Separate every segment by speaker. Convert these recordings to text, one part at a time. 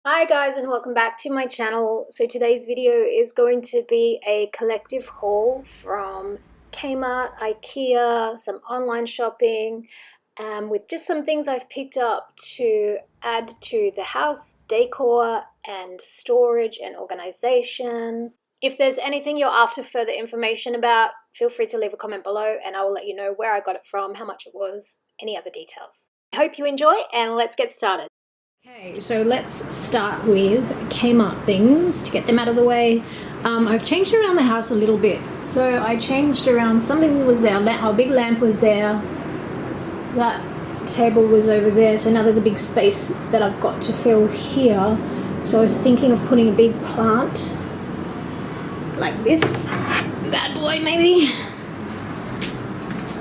Speaker 1: Hi guys, and welcome back to my channel. So today's video is going to be a collective haul from Kmart, Ikea, some online shopping, with just some things I've picked up to add to the house decor and storage and organization. If there's anything you're after further information about, feel free to leave a comment below and I will let you know where I got it from, how much it was, any other details. I hope you enjoy and let's get started. Okay, so let's start with Kmart things to get them out of the way. I've changed around the house a little bit. So I changed around, something was there, our big lamp was there, that table was over there, so now there's a big space that I've got to fill here. So I was thinking of putting a big plant like this bad boy maybe.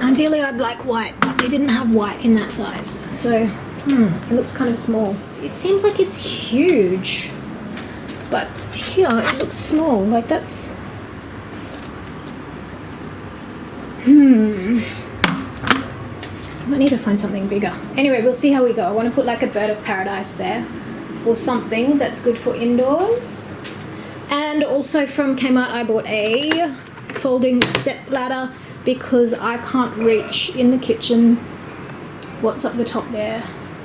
Speaker 1: Ideally I'd like white, but they didn't have white in that size, so it looks kind of small. It seems like it's huge, but here it looks small. Like that's I might need to find something bigger. Anyway, we'll see how we go. I want to put like a bird of paradise there or something that's good for indoors. And also from Kmart I bought a folding step ladder because I can't reach in the kitchen what's up the top there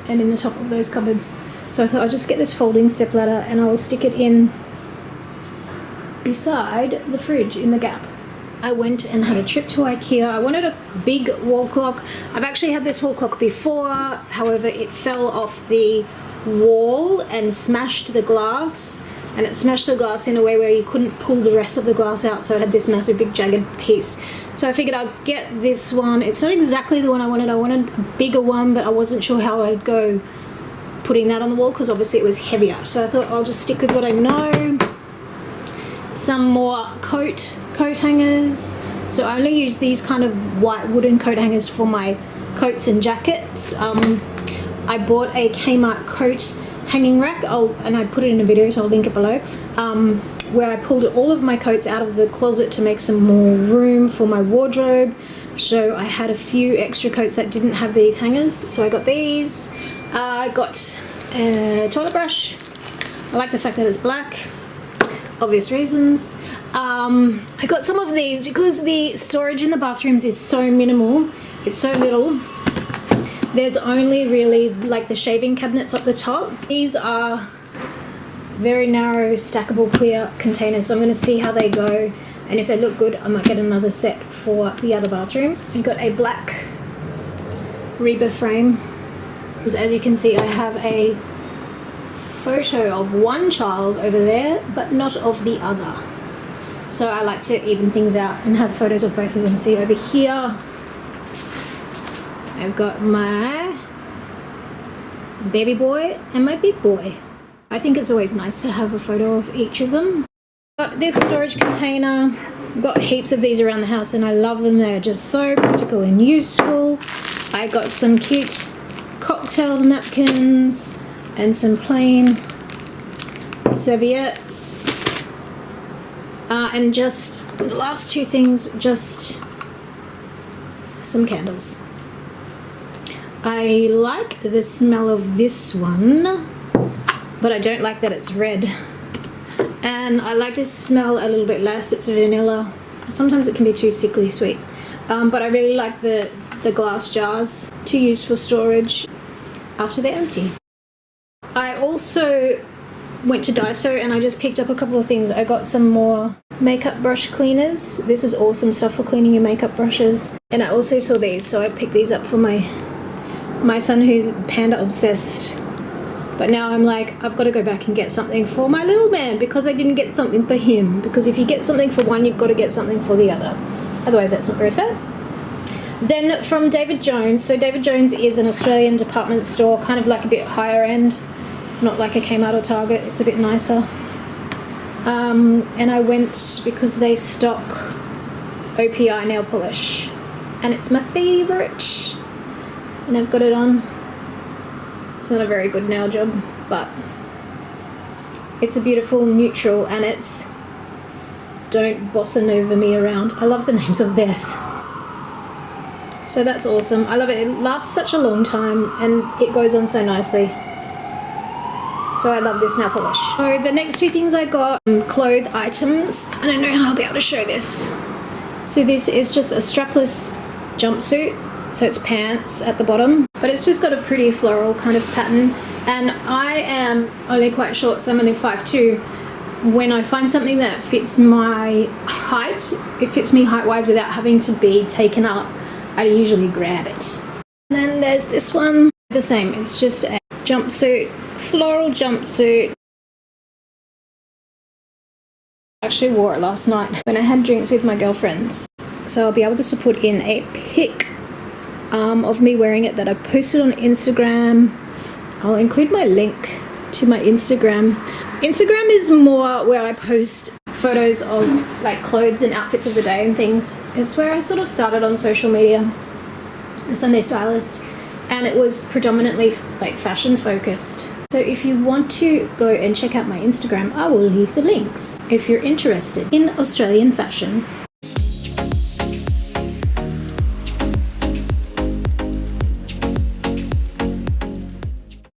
Speaker 1: and in the top of those cupboards. So I thought I'll just get this folding step ladder and I'll stick it in beside the fridge in the gap. I went and had a trip to Ikea. I wanted a big wall clock. I've actually had this wall clock before, however it fell off the wall and smashed the glass, and it smashed the glass in a way where you couldn't pull the rest of the glass out, so it had this massive big jagged piece. So I figured I'd get this one. It's not exactly the one I wanted a bigger one, but I wasn't sure how I'd go putting that on the wall because obviously it was heavier. So I thought I'll just stick with what I know. Some more coat hangers. So I only use these kind of white wooden coat hangers for my coats and jackets. I bought a Kmart coat hanging rack, and I put it in a video, so I'll link it below, where I pulled all of my coats out of the closet to make some more room for my wardrobe. So I had a few extra coats that didn't have these hangers, so I got these. I got a toilet brush. I like the fact that it's black, obvious reasons. I got some of these because the storage in the bathrooms is so minimal, it's so little. There's only really like the shaving cabinets up the top. These are very narrow stackable clear containers, so I'm going to see how they go, and if they look good I might get another set for the other bathroom. I've got a black Reba frame. As you can see I have a photo of one child over there but not of the other, so I like to even things out and have photos of both of them. See over here I've got my baby boy and my big boy. I think it's always nice to have a photo of each of them. Got this storage container. Got heaps of these around the house and I love them. They're just so practical and useful. I got some cute cocktail napkins and some plain serviettes. And just the last two things, just some candles. I like the smell of this one, but I don't like that it's red. And I like this smell a little bit less. It's vanilla. Sometimes it can be too sickly sweet. But I really like the glass jars to use for storage after they're empty. I also went to Daiso and I just picked up a couple of things. I got some more makeup brush cleaners. This is awesome stuff for cleaning your makeup brushes. And I also saw these, so I picked these up for my son who's panda obsessed. But now I'm like, I've got to go back and get something for my little man because I didn't get something for him. Because if you get something for one, you've got to get something for the other. Otherwise that's not very fair. Then from David Jones. So David Jones is an Australian department store, kind of like a bit higher end. Not like a Kmart or Target, it's a bit nicer. And I went because they stock OPI nail polish. And it's my favourite. And I've got it on. It's not a very good nail job, but it's a beautiful neutral and it's Don't Bossa Nova Me Around. I love the names of this. So that's awesome. I love it. It lasts such a long time and it goes on so nicely. So I love this nail polish. So the next two things I got, clothes items. I don't know how I'll be able to show this. So this is just a strapless jumpsuit. So it's pants at the bottom, but it's just got a pretty floral kind of pattern. And I am only quite short, so I'm only 5'2". When I find something that fits my height, it fits me height-wise without having to be taken up, I usually grab it. And then there's this one, the same. It's just a jumpsuit, floral jumpsuit. I actually wore it last night when I had drinks with my girlfriends. So I'll be able to put in a pic of me wearing it that I posted on Instagram. I'll include my link to my Instagram. Instagram is more where I post photos of like clothes and outfits of the day and things. It's where I sort of started on social media, the Sunday Stylist, and it was predominantly like fashion focused. So if you want to go and check out my Instagram, I will leave the links if you're interested in Australian fashion.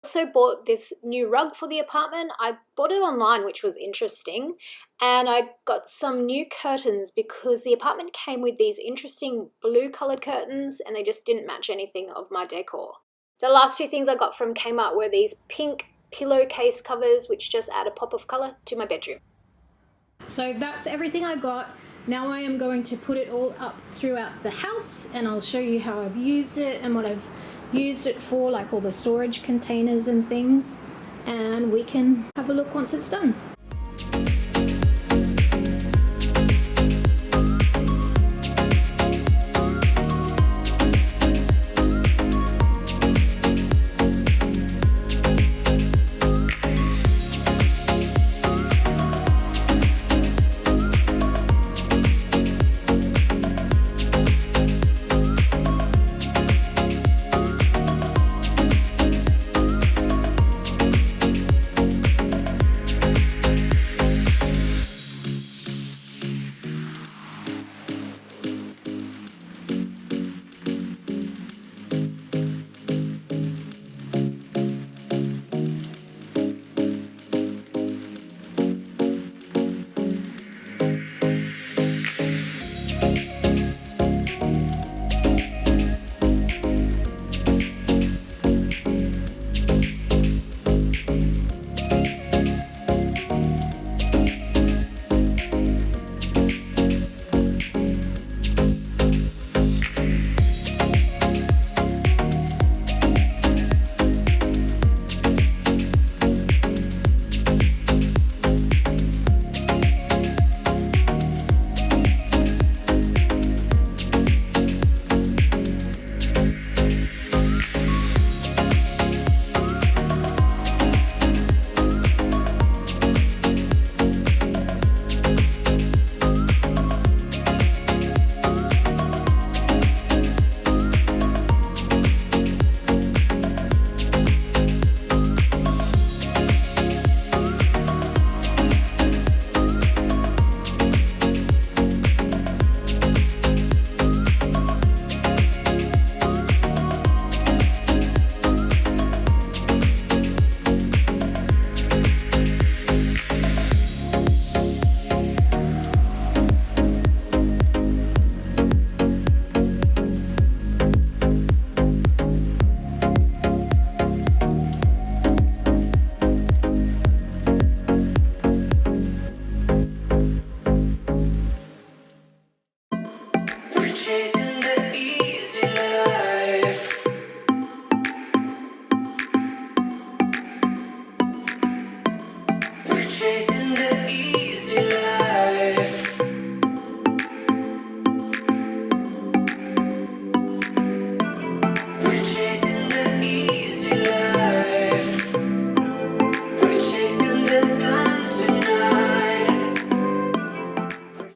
Speaker 1: Also bought this new rug for the apartment. I bought it online, which was interesting, and I got some new curtains because the apartment came with these interesting blue colored curtains and they just didn't match anything of my decor. The last two things I got from Kmart were these pink pillowcase covers, which just add a pop of color to my bedroom. So that's everything I got. Now I am going to put it all up throughout the house and I'll show you how I've used it and what I've used it for, like all the storage containers and things, and we can have a look once it's done.